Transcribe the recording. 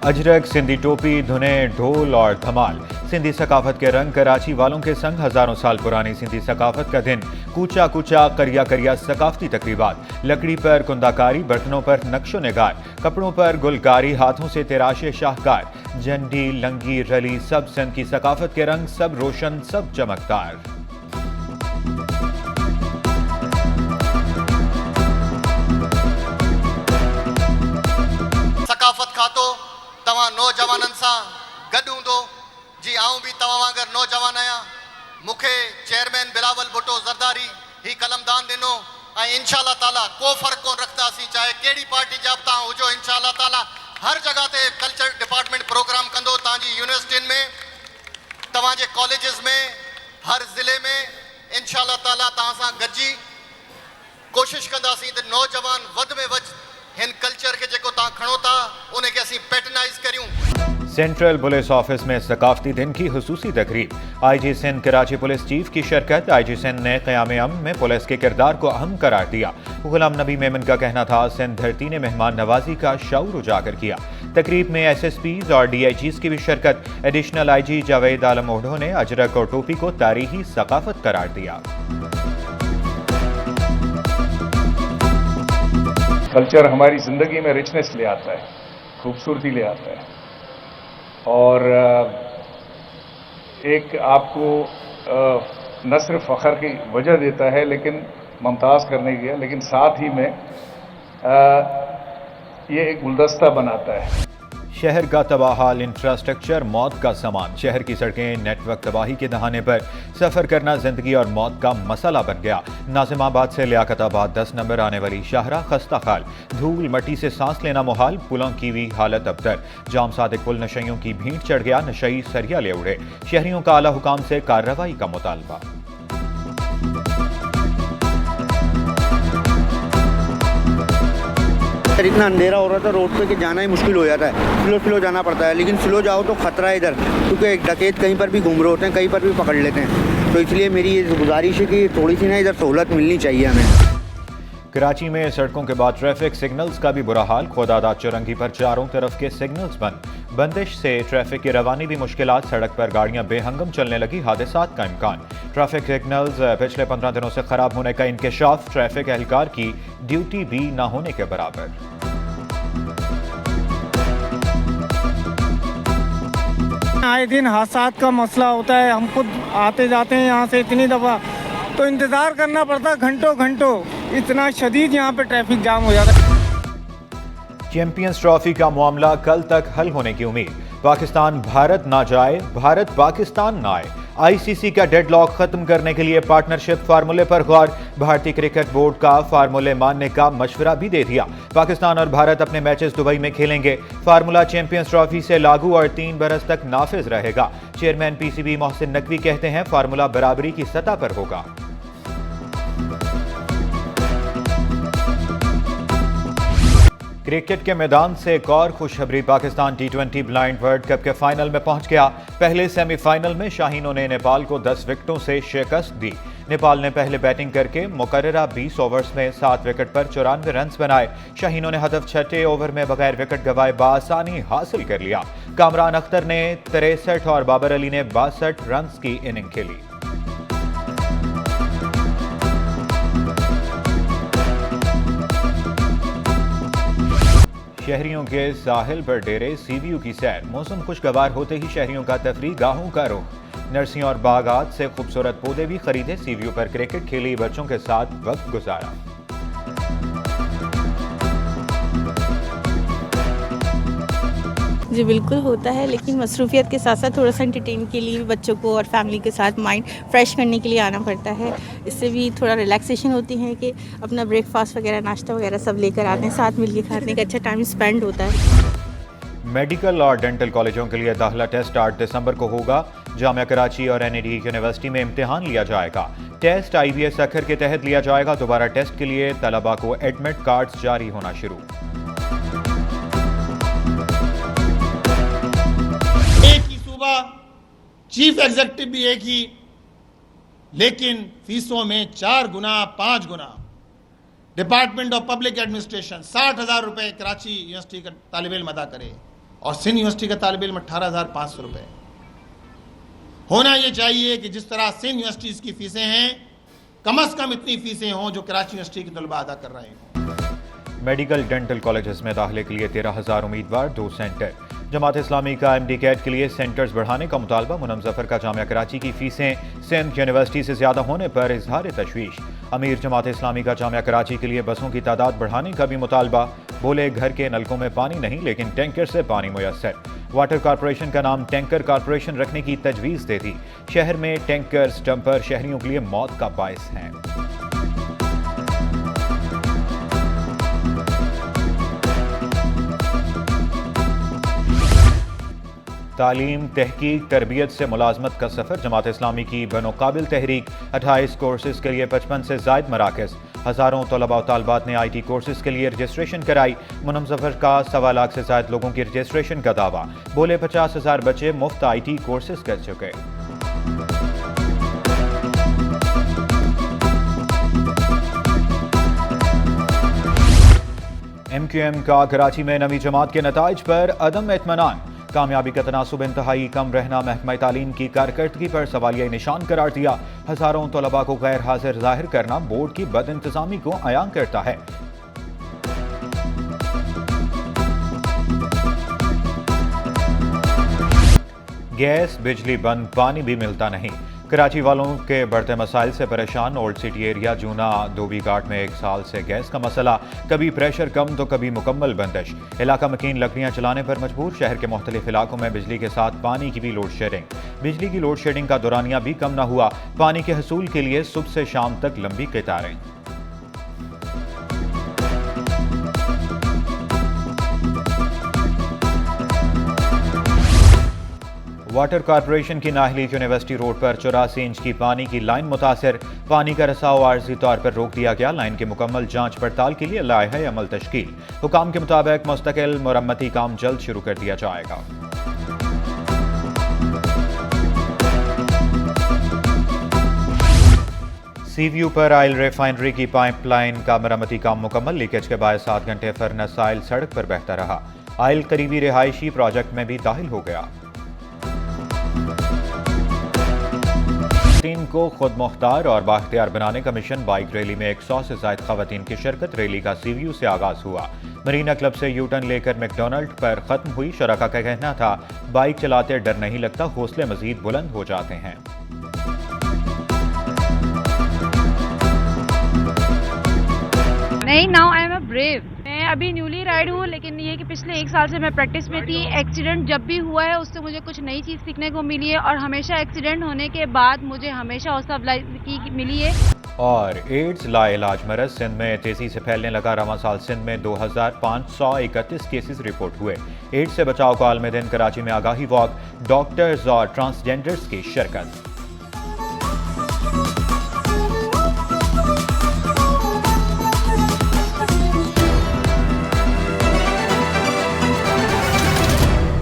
अजरक, सिंधी टोपी, धुने, ढोल और धमाल। सिंधी सकाफत के रंग, कराची वालों के संग हजारों साल पुरानी सिंधी सकाफत का दिन। कूचा कूचा, करिया करिया सकाफती तकरीबात। लकड़ी पर कुंदाकारी, बर्तनों पर नक्शो निगार, कपड़ों पर गुलकारी, हाथों से तराशे शाहकार। झंडी, लंगी, रली, सब सिंध की सकाफत के रंग, सब रोशन, सब चमकदार। सकाफत खातो तवा नौजवानन सा गड हूंदो जी आऊं भी तवा वांगर नौजवान आया। मुखे चेयरमैन बिलावल भुट्टो ज़रदारी ही कलमदान दिनो ऐं इंशाअल्लाह ताला को फ़र्क कोन रखदासीं, चाहे कहिड़ी पार्टी जा बि तव्हां हुजो। इंशाअल्लाह ताला हर जगह ते कल्चर डिपार्टमेंट प्रोग्राम कंदो। तव्हांजी यूनिवर्सिटियुनि में, तव्हांजे कॉलेजिस में, हर ज़िले में इंशाअल्लाह ताला तव्हां सां गॾिजी कोशिश कंदासीं त नौजवान वध में वधि हिन कल्चर के जेको तव्हां खणो था उनखे असीं पैटर्नाइज़ करियूं। सेंट्रल पुलिस ऑफिस में सकाफती दिन की हुसूसी तकरीब। IG Sindh Karachi police chief की शिरकत। आईजी सिंध ने क़याम अमन में पुलिस के किरदार को अहम करार दिया। गुलाम नबी मेमन का कहना था, सिंध धरती ने मेहमान नवाजी का शऊर उजागर किया। तकरीब में एसएसपीज और डीआईजीज की भी शिरकत। एडिशनल आईजी जावेद आलम ओढ़ो ने अजरक और टोपी को तारीखी सकाफत करार दिया। कल्चर हमारी ज़िंदगी में रिचनेस ले आता है, खूबसूरती ले आता है और एक आपको न सिर्फ फ़ख्र की वजह देता है लेकिन मुमताज़ करने की है, लेकिन साथ ही में ये एक गुलदस्ता बनाता है। शहर का तबाहाल इंफ्रास्ट्रक्चर मौत का सामान। शहर की सड़कें नेटवर्क तबाही के दहाने पर। सफ़र करना जिंदगी और मौत का मसला बन गया। नाजिमाबाद से लियाकताबाद 10 नंबर आने वाली शाहरा खस्ता हाल। धूल मट्टी से सांस लेना मुहाल। पुलों की भी हालत अबतर। जाम सादिक पुल नशइयों की भीड़ चढ़ गया। नशई सरिया ले उड़े। शहरियों का आला हुकाम से कार्रवाई का मुतालबा। इतना अंधेरा हो रहा था रोड पे कि जाना ही मुश्किल हो जाता है। स्लो जाना पड़ता है, लेकिन स्लो जाओ तो खतरा है इधर, क्योंकि एक डकैत कहीं पर भी घूम रहे होते हैं, कहीं पर भी पकड़ लेते हैं। तो इसलिए मेरी ये गुजारिश है कि थोड़ी सी ना इधर सहूलत मिलनी चाहिए हमें। कराची में सड़कों के बाद ट्रैफिक सिग्नल्स का भी बुरा हाल। खुदादा चौरंगी पर चारों तरफ के सिग्नल्स बंद। बंदिश से ट्रैफिक की रवानी भी मुश्किलात। सड़क पर गाड़ियां बेहंगम चलने लगी। हादसात का इम्कान। ट्रैफिक सिग्नल्स पिछले 15 दिनों से खराब होने का इंकशाफ। ट्रैफिक एहलकार की ड्यूटी भी न होने के बराबर। आए दिन हादसात का मसला होता है। हम खुद आते जाते हैं यहाँ से इतनी दफ़ा, तो इंतज़ार करना पड़ता है घंटों घंटों। इतना शदीद यहाँ पे ट्रैफिक जाम हो जाता है। चैंपियंस ट्रॉफी का मामला कल तक हल होने की उम्मीद। पाकिस्तान भारत ना जाए, भारत पाकिस्तान ना आए। आईसीसी का डेडलॉक खत्म करने के लिए पार्टनरशिप फार्मूले पर गौर। भारतीय क्रिकेट बोर्ड का फार्मूले मानने का मशवरा भी दे दिया। पाकिस्तान और भारत अपने मैचेस दुबई में खेलेंगे। फार्मूला चैंपियंस ट्रॉफी से लागू और 3 बरस तक नाफिज रहेगा। चेयरमैन पीसीबी मोहसिन नकवी कहते हैं, फार्मूला बराबरी की सतह पर होगा। क्रिकेट के मैदान से एक और खुशखबरी। Pakistan T20 blind world cup के फाइनल में पहुंच गया। पहले सेमीफाइनल में शाहीनों ने नेपाल को 10 विकेटों से शिकस्त दी। नेपाल ने पहले बैटिंग करके मुकर्ररा 20 ओवर्स में 7 विकेट पर 94 रन बनाए। शाहीनों ने हदफ छठे ओवर में बगैर विकेट गंवाए बआसानी हासिल कर लिया। कामरान अख्तर ने 63 और बाबर अली ने 62 रन की इनिंग खेली। शहरियों के साहिल पर डेरे, सीवीयू की सैर। मौसम खुशगवार होते ही शहरियों का तफरीह गाहों का रुख। नर्सियों और बागात से खूबसूरत पौधे भी खरीदे। सीवीयू पर क्रिकेट खेली, बच्चों के साथ वक्त गुजारा। जी बिल्कुल होता है, लेकिन मसरूफियत के साथ साथ थोड़ा सा एंटरटेन के लिए बच्चों को और फैमिली के साथ माइंड फ्रेश करने के लिए आना पड़ता है। इससे भी थोड़ा रिलैक्सेशन होती है कि अपना ब्रेकफास्ट वगैरह, नाश्ता वगैरह सब लेकर आते हैं, साथ मिलकर खाने का अच्छा टाइम स्पेंड होता है। मेडिकल और डेंटल कॉलेजों के लिए दाखिला टेस्ट 8 दिसंबर को होगा। जामिया कराची और एनएडी यूनिवर्सिटी में इम्तिहान लिया जाएगा। टेस्ट IBS अखर के तहत लिया जाएगा। दोबारा टेस्ट के लिए तलबा को एडमिट कार्ड्स जारी होना शुरू। एक ही सूबा, चीफ एग्जीक्यूटिव भी एक ही, लेकिन फीसों में 4 गुना 5 गुना। डिपार्टमेंट ऑफ पब्लिक एडमिनिस्ट्रेशन 60,000 रुपए कराची यूनिवर्सिटी का तालिब इल्म अदा करे और सिंध यूनिवर्सिटी का तालिब इल्म 18,500 रुपये। होना ये चाहिए कि जिस तरह सिंध यूनिवर्सिटीज़ की फ़ीसें हैं, कम से कम इतनी फ़ीसें हों जो कराची यूनिवर्सिटी के तलबा अदा कर रहे हों। मेडिकल डेंटल कॉलेजेस में दाखिले के लिए 13,000 उम्मीदवार, 2 सेंटर। जमात इस्लामी का MD कैट के लिए सेंटर्स बढ़ाने का मुतालबा। मुनम जफर का जामिया कराची की फीसें सिंध यूनिवर्सिटी से ज्यादा होने पर इजहार तशवीश। अमीर जमात इस्लामी का जामिया कराची के लिए बसों की तादाद बढ़ाने का भी मुतालबा। बोले घर के नलकों में पानी नहीं लेकिन टैंकर से पानी मुयस्सर। वाटर कॉरपोरेशन का नाम टैंकर कॉरपोरेशन रखने की तजवीज़ दे दी। शहर में टैंकर डंपर शहरियों के लिए मौत का बायस हैं। तालीम, तहकीक, तरबियत से मुलाजमत का सफ़र। जमात इस्लामी की बनो काबिल तहरीक 28 कोर्सेज के लिए 55 से ज़ायद मराकज़। हज़ारों तलबा और तालबात ने IT कोर्सेज के लिए रजिस्ट्रेशन कराई। मुनम जफर का 1.25 लाख से ज़ायद लोगों की रजिस्ट्रेशन का दावा। बोले 50,000 बच्चे मुफ्त IT कोर्सेज कर चुके। MQM का कराची में नवी जमात के नताइज पर अदम इत्मीनान। कामयाबी का तनासुब इंतहाई कम रहना महकमा तालीम की कारकर्दगी पर सवालिया निशान करार दिया। हजारों तलबा को गैर हाजिर जाहिर करना बोर्ड की बद इंतजामी को अयान करता है। गैस बिजली बंद, पानी भी मिलता नहीं। कराची वालों के बढ़ते मसाइल से परेशान। ओल्ड सिटी एरिया जूना धोबी घाट में 1 साल से गैस का मसला, कभी प्रेशर कम तो कभी मुकम्मल बंदिश। इलाका मकीन लकड़ियां चलाने पर मजबूर। शहर के मुख्तलिफ इलाकों में बिजली के साथ पानी की भी लोड शेडिंग। बिजली की लोड शेडिंग का दौरानिया भी कम न हुआ। पानी के हसूल के लिए सुबह से शाम तक लंबी कतारें। वाटर कॉरपोरेशन की नाहली यूनिवर्सिटी रोड पर 84 इंच की पानी की लाइन मुतासर। पानी का रसाव आर्जी तौर पर रोक दिया गया। लाइन की मुकम्मल जांच पड़ताल के लिए लाए अमल तश्कील। हुकाम के मुताबिक मुस्तकिल मुरम्मती काम जल्द शुरू कर दिया जाएगा। सीव्यू पर आयल रिफाइनरी की पाइपलाइन का मरम्मती काम मुकम्मल। लीकेज के बाद 7 घंटे फर्नेस आयल सड़क पर बहता रहा। आयल करीबी रिहायशी प्रोजेक्ट में भी दाखिल हो गया। खवातीन को खुद मुख्तार और बाख्तियार बनाने का मिशन। बाइक रैली में 100 से ज्यादा खवातीन की शिरकत। रैली का सीव्यू से आगाज हुआ। मरीना क्लब से यूटर्न लेकर मैकडोनल्ड पर खत्म हुई। शरका का कहना था बाइक चलाते डर नहीं लगता, हौसले मजीद बुलंद हो जाते हैं। नहीं, now I am a brave. मैं अभी न्यूली राइड हूँ, लेकिन ये कि पिछले 1 साल से मैं प्रैक्टिस में थी। एक्सीडेंट जब भी हुआ है उससे मुझे कुछ नई चीज़ सीखने को मिली है और हमेशा एक्सीडेंट होने के बाद मुझे हमेशा हौसला अफजाई मिली है। और एड्स लाइलाज मरज सिंध में तेजी से फैलने लगा। रवां साल सिंध में 2531 केसेस रिपोर्ट हुए। एड्स से बचाव का आलमी दिन। कराची में आगाही वॉक, डॉक्टर्स और ट्रांसजेंडर्स की शिरकत।